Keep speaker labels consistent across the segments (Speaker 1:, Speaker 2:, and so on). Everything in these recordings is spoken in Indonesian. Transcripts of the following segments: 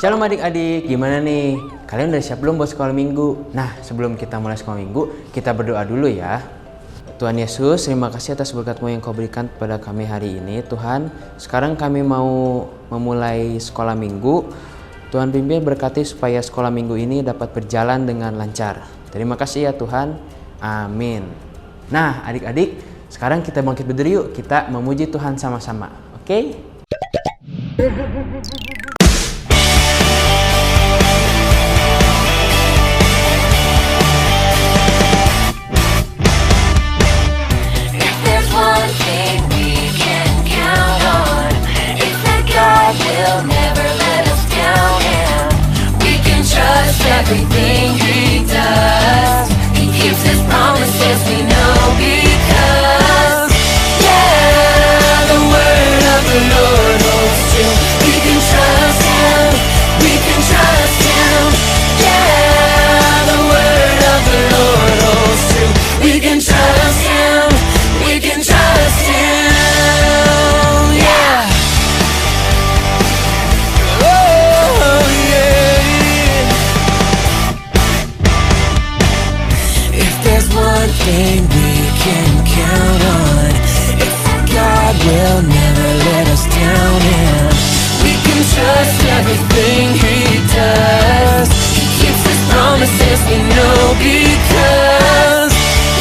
Speaker 1: Shalom adik-adik, gimana nih? Kalian udah siap belum buat sekolah minggu? Nah, sebelum kita mulai sekolah minggu, kita berdoa dulu ya. Tuhan Yesus, terima kasih atas berkat-Mu yang Kau berikan kepada kami hari ini. Tuhan, sekarang kami mau memulai sekolah minggu. Tuhan pimpin berkati supaya sekolah minggu ini dapat berjalan dengan lancar. Terima kasih ya Tuhan. Amin. Nah, adik-adik, sekarang kita bangkit berdiri yuk. Kita memuji Tuhan sama-sama. Oke?
Speaker 2: Will never let us down, and we can trust everything He does. He keeps His promises, we know, because yeah, the word of the Lord holds true. We can trust Him, we can trust Him. Yeah, the word of the Lord holds true. We can trust Him, we can trust Him. Thing we can count on, if God will never let us down, and we can trust everything He does. He keeps His promises, we know, because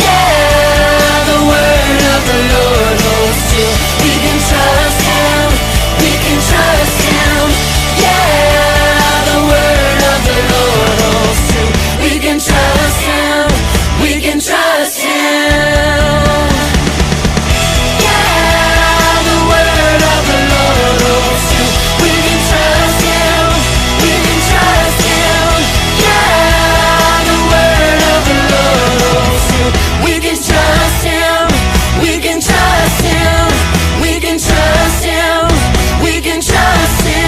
Speaker 2: yeah, the word of the Lord holds true. We can trust Him, we can trust Him. Yeah, the word of the Lord holds true. We can trust Him, we can trust Him. Yeah, the word of the Lord holds true. We can trust Him, we can trust Him. Yeah, the word of the Lord holds true. We can trust Him, we can trust Him. We can trust Him, we can trust Him.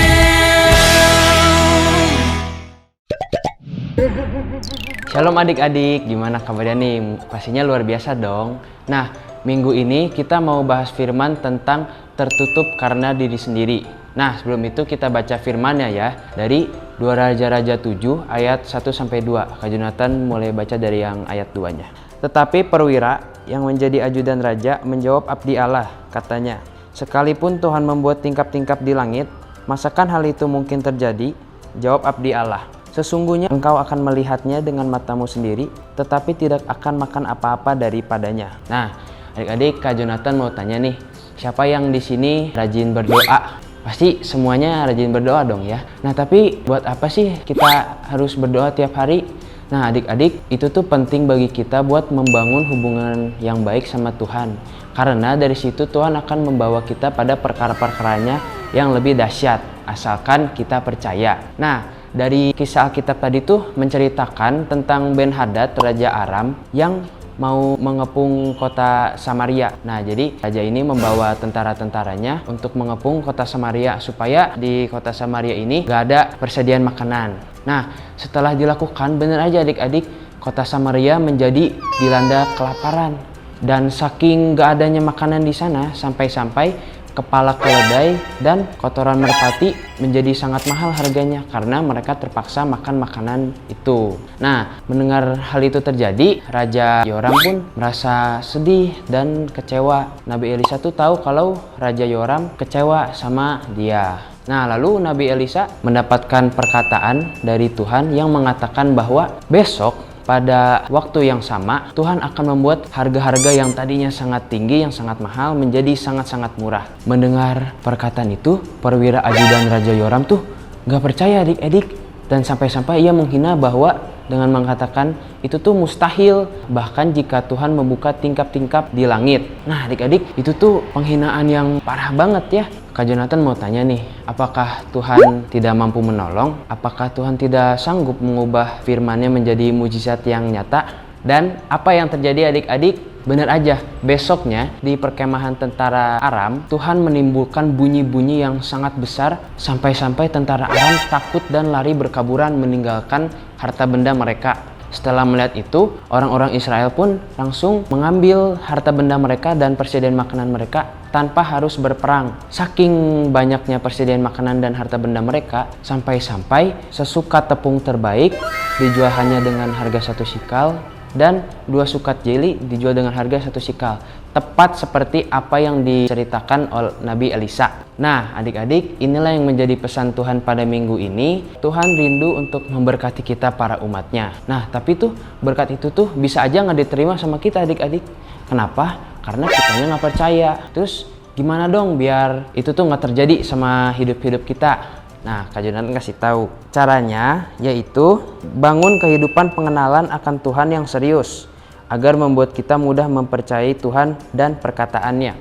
Speaker 1: Shalom adik-adik, gimana kabarnya nih? Pastinya luar biasa dong. Nah, minggu ini kita mau bahas firman tentang tertutup karena diri sendiri. Nah, sebelum itu kita baca firmannya ya. Dari 2 Raja-Raja 7 ayat 1-2. Kak Jonathan mulai baca dari yang ayat 2-nya. Tetapi perwira yang menjadi ajudan raja menjawab abdi Allah, katanya, sekalipun Tuhan membuat tingkap-tingkap di langit, masakan hal itu mungkin terjadi? Jawab abdi Allah, sesungguhnya engkau akan melihatnya dengan matamu sendiri, tetapi tidak akan makan apa-apa daripadanya. Nah, adik-adik, Kak Jonathan mau tanya nih, siapa yang di sini rajin berdoa? Pasti semuanya rajin berdoa dong ya. Nah, tapi buat apa sih kita harus berdoa tiap hari? Nah, adik-adik, itu tuh penting bagi kita buat membangun hubungan yang baik sama Tuhan. Karena dari situ Tuhan akan membawa kita pada perkara-perkaranya yang lebih dahsyat, asalkan kita percaya. Nah, dari kisah Alkitab tadi tuh menceritakan tentang Ben-Hadad, Raja Aram yang mau mengepung kota Samaria. Nah, jadi raja ini membawa tentara-tentaranya untuk mengepung kota Samaria supaya di kota Samaria ini gak ada persediaan makanan. Nah, setelah dilakukan, bener aja adik-adik, kota Samaria menjadi dilanda kelaparan. Dan saking gak adanya makanan di sana, sampai-sampai kepala keledai dan kotoran merpati menjadi sangat mahal harganya karena mereka terpaksa makan makanan itu. Nah, mendengar hal itu terjadi, Raja Yoram pun merasa sedih dan kecewa. Nabi Elisa tuh tahu kalau Raja Yoram kecewa sama dia. Nah, lalu Nabi Elisa mendapatkan perkataan dari Tuhan yang mengatakan bahwa besok pada waktu yang sama, Tuhan akan membuat harga-harga yang tadinya sangat tinggi, yang sangat mahal, menjadi sangat-sangat murah. Mendengar perkataan itu, perwira ajudan Raja Yoram tuh gak percaya adik-adik. Dan sampai-sampai ia menghina bahwa dengan mengatakan itu tuh mustahil, bahkan jika Tuhan membuka tingkap-tingkap di langit. Nah adik-adik, itu tuh penghinaan yang parah banget ya. Kak Jonathan mau tanya nih, apakah Tuhan tidak mampu menolong? Apakah Tuhan tidak sanggup mengubah firman-Nya menjadi mujizat yang nyata? Dan apa yang terjadi adik-adik? Benar aja, besoknya di perkemahan tentara Aram, Tuhan menimbulkan bunyi-bunyi yang sangat besar sampai-sampai tentara Aram takut dan lari berkaburan meninggalkan harta benda mereka. Setelah melihat itu, orang-orang Israel pun langsung mengambil harta benda mereka dan persediaan makanan mereka tanpa harus berperang. Saking banyaknya persediaan makanan dan harta benda mereka, sampai-sampai sesukat tepung terbaik dijual hanya dengan harga 1 shikal dan 2 sukat jeli dijual dengan harga 1 shikal. Tepat seperti apa yang diceritakan oleh Nabi Elisa. Nah, adik-adik, inilah yang menjadi pesan Tuhan pada minggu ini. Tuhan rindu untuk memberkati kita para umatnya. Nah, tapi tuh berkat itu tuh bisa aja nggak diterima sama kita adik-adik. Kenapa? Karena kitanya nggak percaya. Terus gimana dong biar itu tuh nggak terjadi sama hidup-hidup kita? Nah, Kak Jonathan kasih tahu. Caranya yaitu bangun kehidupan pengenalan akan Tuhan yang serius agar membuat kita mudah mempercayai Tuhan dan perkataannya.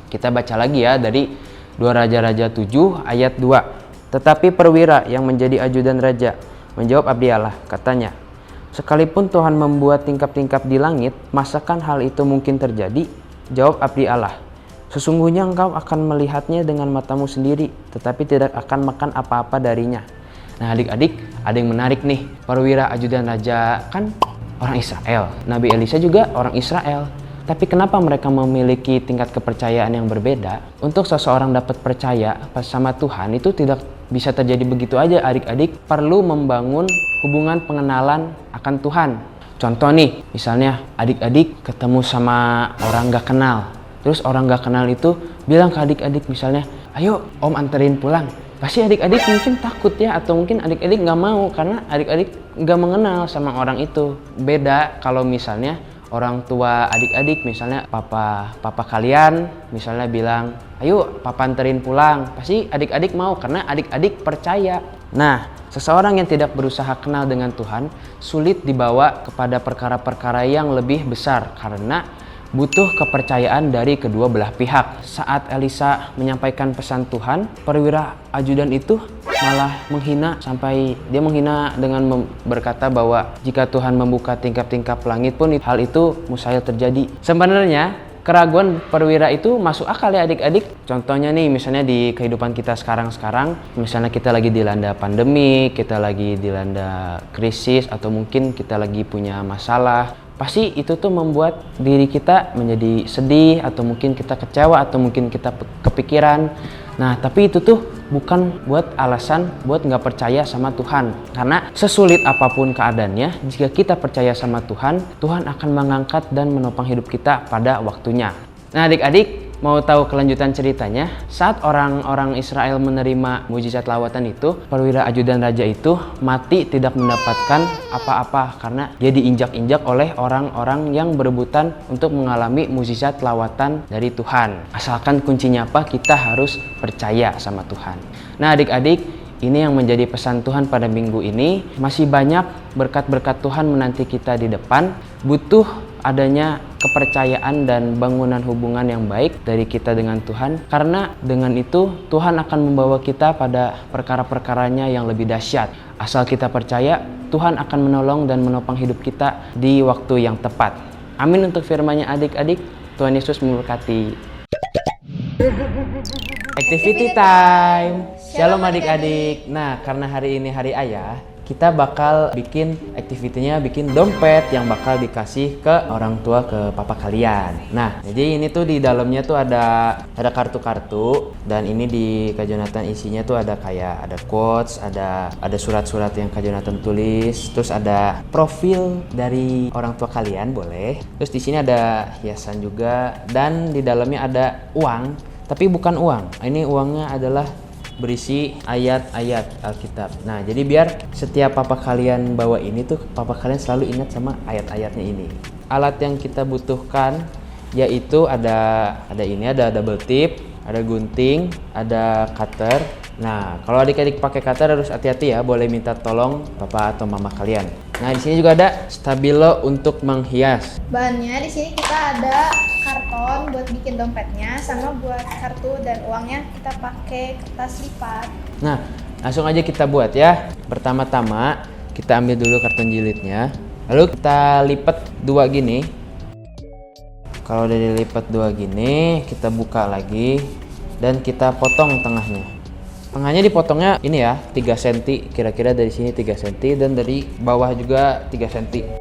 Speaker 1: Kita baca lagi ya dari 2 Raja-Raja 7 ayat 2. Tetapi perwira yang menjadi ajudan raja menjawab abdi Allah, katanya, sekalipun Tuhan membuat tingkap-tingkap di langit, masakan hal itu mungkin terjadi? Jawab abdi Allah, sesungguhnya engkau akan melihatnya dengan matamu sendiri, tetapi tidak akan makan apa-apa darinya. Nah adik-adik, ada yang menarik nih. Perwira ajudan raja kan orang Israel. Nabi Elisa juga orang Israel. Tapi kenapa mereka memiliki tingkat kepercayaan yang berbeda? Untuk seseorang dapat percaya sama Tuhan itu tidak bisa terjadi begitu aja adik-adik. Perlu membangun hubungan pengenalan akan Tuhan. Contoh nih, misalnya adik-adik ketemu sama orang gak kenal. Terus orang gak kenal itu bilang ke adik-adik misalnya, ayo om anterin pulang. Pasti adik-adik mungkin takut ya, atau mungkin adik-adik gak mau karena adik-adik gak mengenal sama orang itu. Beda kalau misalnya orang tua adik-adik, misalnya papa kalian misalnya bilang, ayo papa anterin pulang. Pasti adik-adik mau karena adik-adik percaya. Nah, seseorang yang tidak berusaha kenal dengan Tuhan sulit dibawa kepada perkara-perkara yang lebih besar karena butuh kepercayaan dari kedua belah pihak. Saat Elisa menyampaikan pesan Tuhan, perwira ajudan itu malah menghina, sampai dia menghina dengan berkata bahwa jika Tuhan membuka tingkap-tingkap langit pun hal itu mustahil terjadi. Sebenarnya keraguan perwira itu masuk akal ya adik-adik. Contohnya nih, misalnya di kehidupan kita sekarang, misalnya kita lagi dilanda pandemi, kita lagi dilanda krisis, atau mungkin kita lagi punya masalah. Pasti itu tuh membuat diri kita menjadi sedih, atau mungkin kita kecewa, atau mungkin kita kepikiran. Nah, tapi itu tuh bukan buat alasan buat nggak percaya sama Tuhan. Karena sesulit apapun keadaannya, jika kita percaya sama Tuhan, Tuhan akan mengangkat dan menopang hidup kita pada waktunya. Nah, adik-adik, mau tahu kelanjutan ceritanya? Saat orang-orang Israel menerima mujizat lawatan itu, perwira ajudan raja itu mati tidak mendapatkan apa-apa karena dia diinjak-injak oleh orang-orang yang berebutan untuk mengalami mujizat lawatan dari Tuhan. Asalkan kuncinya apa? Kita harus percaya sama Tuhan. Nah adik-adik, ini yang menjadi pesan Tuhan pada minggu ini. Masih banyak berkat-berkat Tuhan menanti kita di depan. Butuh adanya kepercayaan dan bangunan hubungan yang baik dari kita dengan Tuhan, karena dengan itu Tuhan akan membawa kita pada perkara-perkaranya yang lebih dahsyat. Asal kita percaya, Tuhan akan menolong dan menopang hidup kita di waktu yang tepat. Amin untuk firman-Nya adik-adik. Tuhan Yesus memberkati. Activity time. Shalom adik-adik. Nah, karena hari ini hari ayah, kita bakal bikin aktivitinya, bikin dompet yang bakal dikasih ke orang tua, ke papa kalian. Nah, jadi ini tuh di dalamnya tuh ada kartu-kartu, dan ini di Kak Jonathan isinya tuh ada kayak ada quotes, ada surat-surat yang Kak Jonathan tulis, terus ada profil dari orang tua kalian boleh. Terus di sini ada hiasan juga, dan di dalamnya ada uang, tapi bukan uang. Ini uangnya adalah berisi ayat-ayat Alkitab. Nah, jadi biar setiap papa kalian bawa ini tuh, papa kalian selalu ingat sama ayat-ayatnya ini. Alat yang kita butuhkan yaitu ada ini, ada double tip, ada gunting, ada cutter. Nah, kalau adik-adik pakai cutter harus hati-hati ya, boleh minta tolong papa atau mama kalian. Nah, di sini juga ada stabilo untuk menghias.
Speaker 3: Bahannya di sini kita ada karton buat bikin dompetnya, sama buat kartu dan uangnya kita pakai kertas lipat.
Speaker 1: Nah, langsung aja kita buat ya. Pertama-tama kita ambil dulu karton jilidnya, lalu kita lipat dua gini. Kalau udah dilipat dua gini, kita buka lagi dan kita potong tengahnya. Tengahnya dipotongnya ini ya, 3 cm, kira-kira dari sini 3 cm, dan dari bawah juga 3 cm.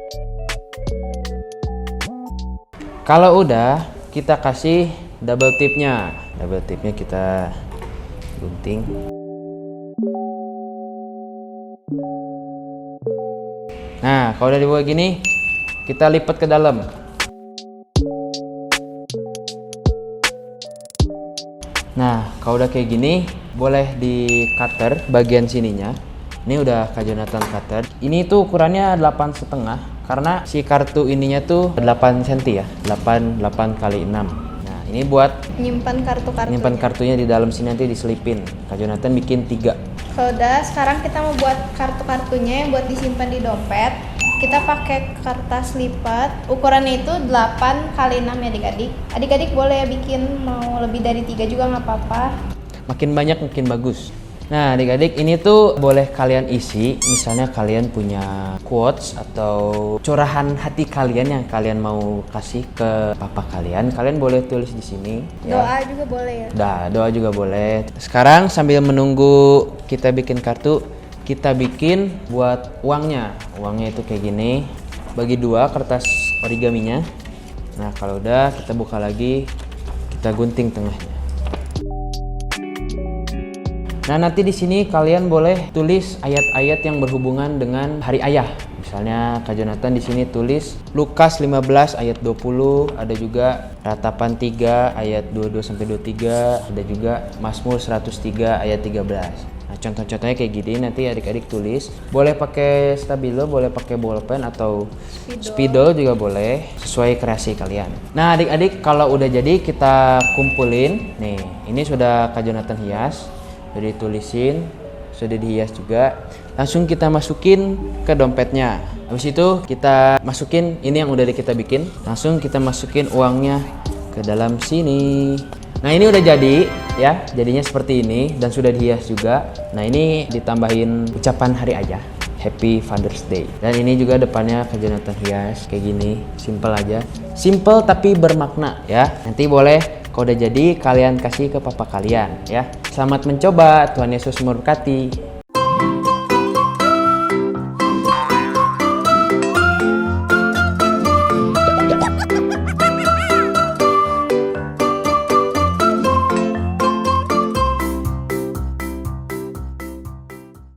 Speaker 1: Kalau udah, kita kasih double tipnya. Double tipnya kita gunting. Nah, kalau udah dibuat gini, kita lipat ke dalam. Nah, kalau udah kayak gini, boleh di cutter bagian sininya. Ini udah Kak Jonathan cutter. Ini tuh ukurannya 8,5 karena si kartu ininya tuh 8 cm ya, 8 kali 6. Nah, ini buat
Speaker 3: Nyimpan kartu-kartu.
Speaker 1: nyimpan kartunya di dalam sini, nanti diselipin. Kak Jonathan bikin 3.
Speaker 3: Kalau udah, sekarang kita mau buat kartu-kartunya yang buat disimpan di dompet. Kita pakai kertas lipat, ukurannya itu 8 kali 6 ya adik-adik. Adik-adik boleh bikin mau lebih dari 3 juga nggak apa-apa.
Speaker 1: Makin banyak makin bagus. Nah, adik-adik, ini tuh boleh kalian isi, misalnya kalian punya quotes atau curahan hati kalian yang kalian mau kasih ke papa kalian, kalian boleh tulis di sini.
Speaker 3: Doa juga boleh ya.
Speaker 1: Doa juga boleh. Sekarang sambil menunggu kita bikin kartu, kita bikin buat uangnya. Uangnya itu kayak gini, bagi 2 kertas origaminya. Nah, kalau udah kita buka lagi, kita gunting tengahnya. Nah, nanti di sini kalian boleh tulis ayat-ayat yang berhubungan dengan Hari Ayah. Misalnya Kak Jonathan di sini tulis Lukas 15 ayat 20, ada juga Ratapan 3 ayat 22 sampai 23, ada juga Mazmur 103 ayat 13. Nah, contoh-contohnya kayak gini, nanti adik-adik tulis. Boleh pakai stabilo, boleh pakai bolpen atau spidol juga boleh, sesuai kreasi kalian. Nah, adik-adik, kalau udah jadi kita kumpulin. Nih, ini sudah Kak Jonathan hias. Sudah ditulisin, sudah dihias juga. Langsung kita masukin ke dompetnya. Habis itu kita masukin ini yang udah kita bikin. Langsung kita masukin uangnya ke dalam sini. Nah, ini udah jadi ya, jadinya seperti ini dan sudah dihias juga. Nah, ini ditambahin ucapan Hari Ayah, Happy Father's Day. Dan ini juga depannya Kak Jonathan hias kayak gini, simple aja. Simple tapi bermakna ya. Nanti boleh kalau udah jadi kalian kasih ke papa kalian ya. Selamat mencoba, Tuhan Yesus memberkati.